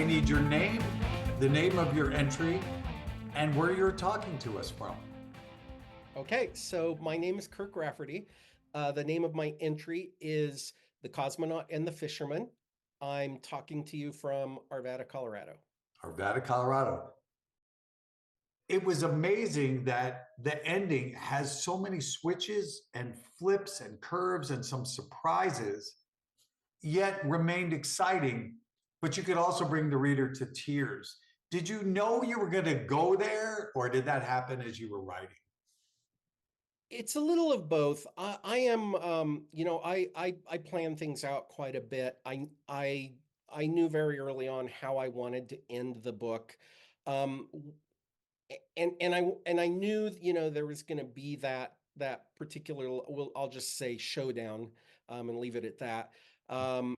need your name, the name of your entry, and where you're talking to us from. Okay, so my name is Kirk Rafferty. The name of my entry is The Cosmonaut and the Fisherman. I'm talking to you from Arvada, Colorado. Arvada, Colorado. It was amazing that the ending has so many switches and flips and curves and some surprises, yet remained exciting, but you could also bring the reader to tears. Did you know you were going to go there, or did that happen as you were writing? It's a little of both. I am, I plan things out quite a bit. I knew very early on how I wanted to end the book, um, and I knew, there was going to be that particular, well, I'll just say showdown, and leave it at that. Um,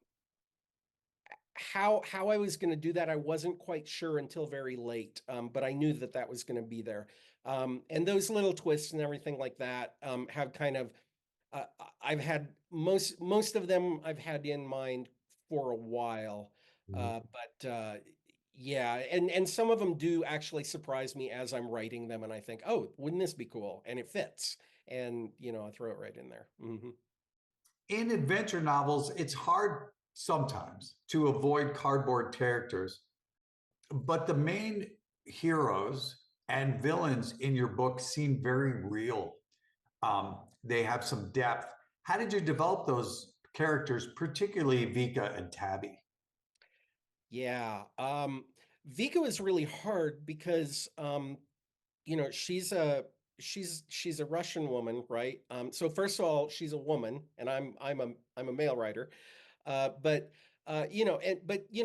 how I was going to do that, I wasn't quite sure until very late, but I knew that that was going to be there. And those little twists and everything like that have kind of uh, I've had most of them I've had in mind for a while, Mhm. but yeah, and some of them do actually surprise me as I'm writing them, and I think, oh, wouldn't this be cool? And it fits, and I throw it right in there. In adventure novels, it's hard sometimes to avoid cardboard characters, but the main heroes and villains in your book seem very real. They have some depth. How did you develop those characters, particularly Vika and Tabby? Yeah. Vika was really hard because she's a Russian woman, right? So first of all, she's a woman, and I'm a male writer. But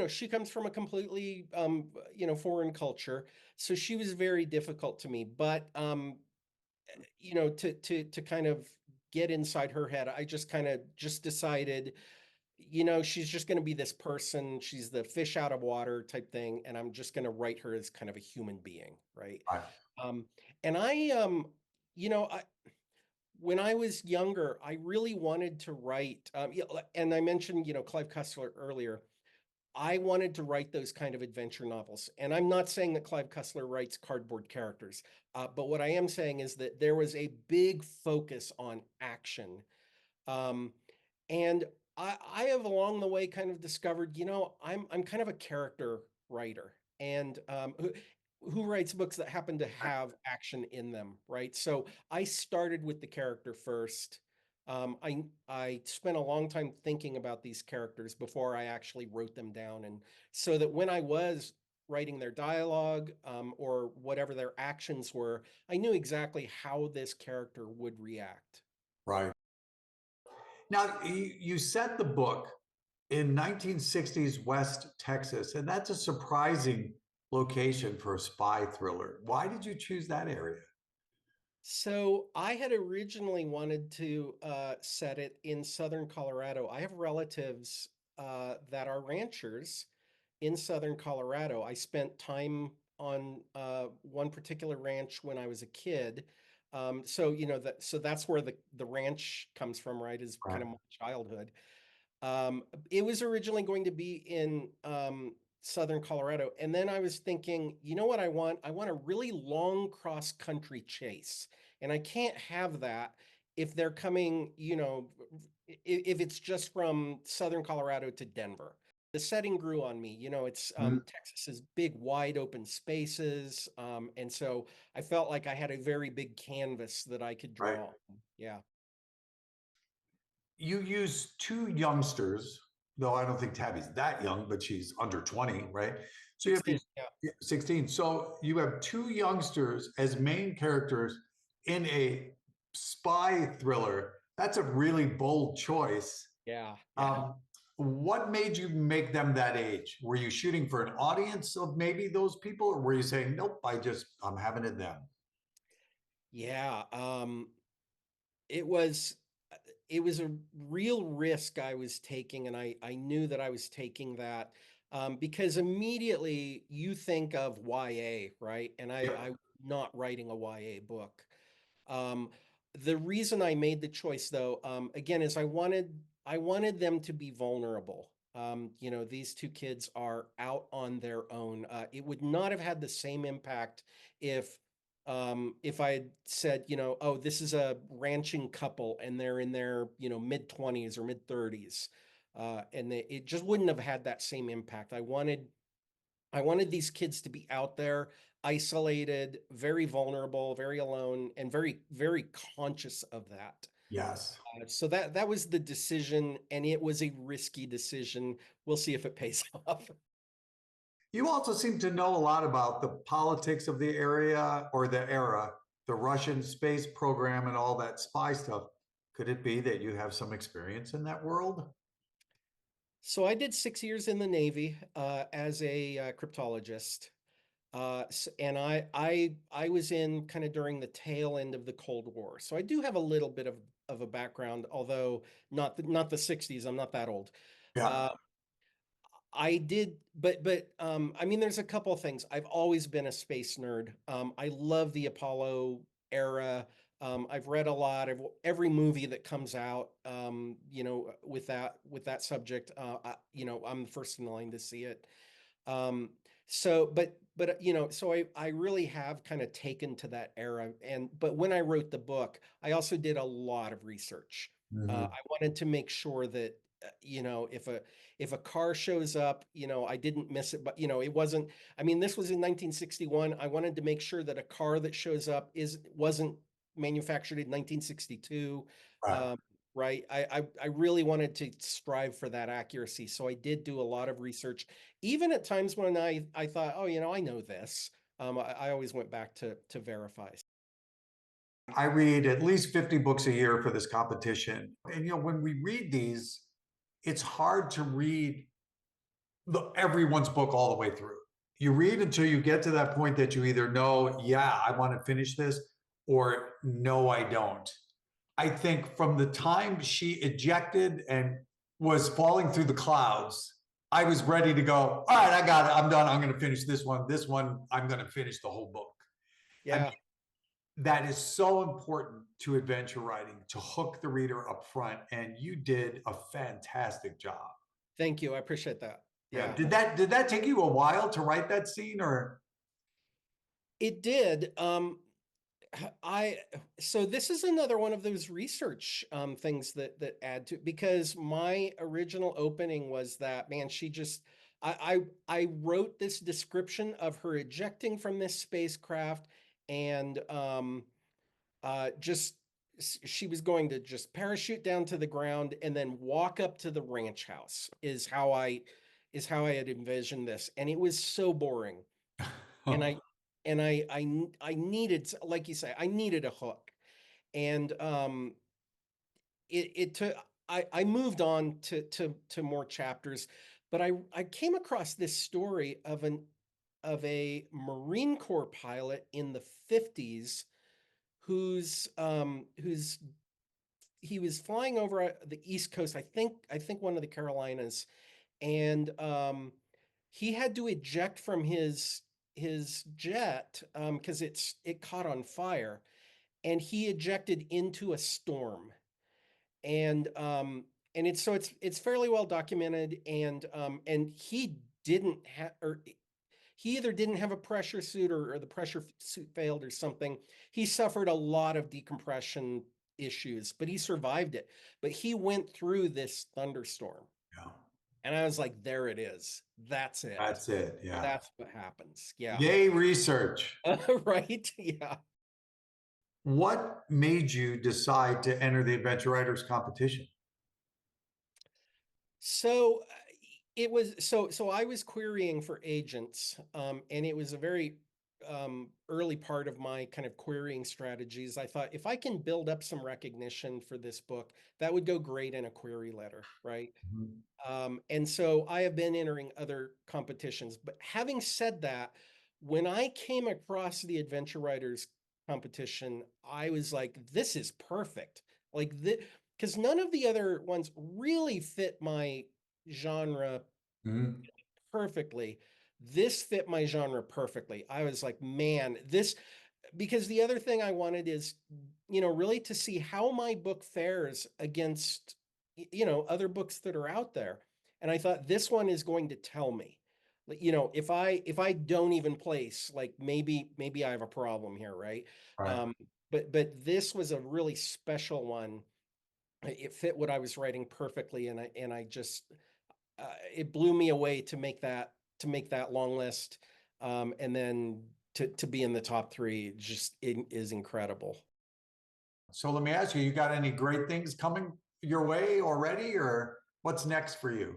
she comes from a completely foreign culture, so she was very difficult to me. But to kind of get inside her head, I just kind of just decided, she's just going to be this person. She's the fish out of water type thing, and I'm just going to write her as kind of a human being, right? Right. Um, and I when I was younger, I really wanted to write, and I mentioned, Clive Cussler earlier. I wanted to write those kind of adventure novels. And I'm not saying that Clive Cussler writes cardboard characters, but what I am saying is that there was a big focus on action. Um, and I have along the way kind of discovered, I'm kind of a character writer, and who writes books that happen to have action in them, right? So I started with the character first. I spent a long time thinking about these characters before I actually wrote them down, and so that when I was writing their dialogue, or whatever their actions were, I knew exactly how this character would react. Right. Now, you set the book in 1960s West Texas, and that's a surprising location for a spy thriller. Why did you choose that area? So I had originally wanted to set it in southern Colorado. I have relatives that are ranchers in southern Colorado. I spent time on one particular ranch when I was a kid. So so that's where the ranch comes from, right? Is kind Right. of my childhood. It was originally going to be in southern Colorado. And then I was thinking, you know what I want? I want a really long cross country chase. And I can't have that if they're coming, if it's just from southern Colorado to Denver. The setting grew on me. It's Mhm. Texas's big, wide open spaces. And so I felt like I had a very big canvas that I could Right. draw on. Yeah. You use two youngsters, though I don't think Tabby's that young, but she's under 20, right? So you have 16. these 16. So you have two youngsters as main characters in a spy thriller. That's a really bold choice. Yeah. Yeah. Um, what made you make them that age? Were you shooting for an audience of maybe those people, or were you saying, nope, I'm having it them? Yeah. It was it was a real risk I was taking, and I knew that I was taking that, because immediately you think of YA, right? And I'm not writing a YA book. Um, the reason I made the choice, though, again, is I wanted them to be vulnerable. You know, these two kids are out on their own. It would not have had the same impact if I had said, you know, oh, this is a ranching couple and they're in their, you know, mid-20s or mid-30s. It just wouldn't have had that same impact. I wanted these kids to be out there, isolated, very vulnerable, very alone, and very, very conscious of that. Yes. So that was the decision, and it was a risky decision. We'll see if it pays off. You also seem to know a lot about the politics of the area or the era, the Russian space program and all that spy stuff. Could it be that you have some experience in that world? So I did 6 years in the Navy as a cryptologist. And I was in kind of during the tail end of the Cold War. So I do have a little bit of a background, although not the 60s. I'm not that old. Yeah. Uh, I did, but I mean, there's a couple of things. I've always been a space nerd. I love the Apollo era. I've read a lot of every movie that comes out. You know, with that subject. You know, I'm the first in the line to see it. Um, but you know, so I really have kind of taken to that era. But when I wrote the book, I also did a lot of research. Mhm. I wanted to make sure that you know, if a car shows up, you know, I didn't miss it, but you know, it wasn't. I mean, this was in 1961. I wanted to make sure that a car that shows up wasn't manufactured in 1962. Right. Um, right. I really wanted to strive for that accuracy. So I did do a lot of research, even at times when I thought, oh, you know, I know this. I always went back to verify. I read at least 50 books a year for this competition. And, when we read these, it's hard to read everyone's book all the way through. You read until you get to that point that you either know, yeah, I want to finish this, or no, I don't. I think from the time she ejected and was falling through the clouds, I was ready to go, all right, I got it. I'm done. I'm going to finish this one. This one, I'm going to finish the whole book. I mean, Yeah. that is so important to adventure writing to hook the reader up front. And you did a fantastic job. Thank you. I appreciate that. Yeah. Yeah. Did that take you a while to write that scene or? It did. I so this is another one of those research things that add to, because my original opening was that, man, she just I wrote this description of her ejecting from this spacecraft, and just she was going to just parachute down to the ground and then walk up to the ranch house is how I had envisioned this, and it was so boring. And I needed, like you say, I needed a hook. And it took I moved on to more chapters, but I came across this story of a Marine Corps pilot in the 50s who's he was flying over the East Coast, I think one of the Carolinas, and he had to eject from his jet because it caught on fire, and he ejected into a storm. And it's fairly well documented, and he didn't have, or he either didn't have a pressure suit, or the pressure suit failed or something. He suffered a lot of decompression issues, but he survived it. But he went through this thunderstorm, Yeah, and I was like, there it is. That's it. that's it. Yeah. That's what happens. Yeah. Yay, research. Right. Yeah. What made you decide to enter the Adventure Writers competition? So so I was querying for agents, and it was a very early part of my kind of querying strategies. I thought, if I can build up some recognition for this book, that would go great in a query letter, right? Mhm. And so I have been entering other competitions. But having said that, when I came across the Adventure Writers competition, I was like, this is perfect. Like, because none of the other ones really fit my genre Mhm. perfectly. This fit my genre perfectly. I was like, man, this, because the other thing I wanted is, you know, really to see how my book fares against, you know, other books that are out there. And I thought this one is going to tell me, if I don't even place, like maybe I have a problem here, right? Right. But this was a really special one. It fit what I was writing perfectly, and I just it blew me away to make that long list, and then to be in the top three. Just it is incredible. So let me ask you, you got any great things coming your way already, or what's next for you?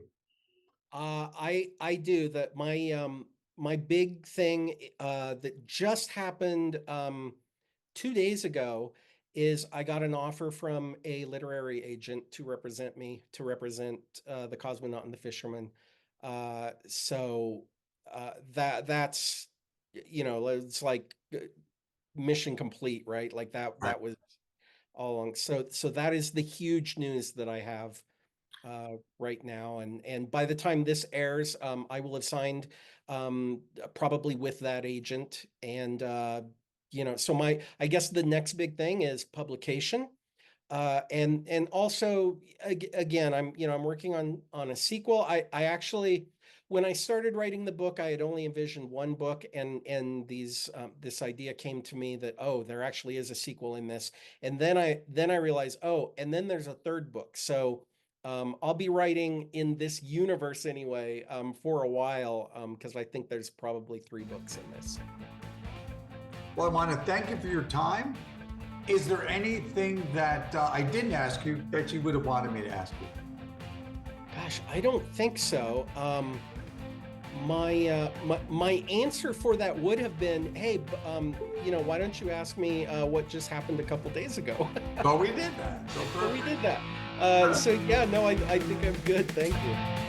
I do that. My big thing that just happened 2 days ago is I got an offer from a literary agent to represent me, to represent the Cosmonaut and the Fisherman. So that's it's like mission complete, right? Like Right. that was all along. So that is the huge news that I have right now, and by the time this airs, I will have signed, probably with that agent, and so I guess the next big thing is publication, and also again, I'm working on a sequel. I actually, when I started writing the book, I had only envisioned one book, and this idea came to me that, oh, there actually is a sequel in this, and then I realized, oh, and then there's a third book. So I'll be writing in this universe anyway, for a while, because I think there's probably 3 books in this. Well, I want to thank you for your time. Is there anything that I didn't ask you that you would have wanted me to ask you? Gosh, I don't think so. My answer for that would have been, hey, why don't you ask me what just happened a couple days ago? Well, we did that. So So we perfect. did that. So yeah, no, I think I'm good. Thank you.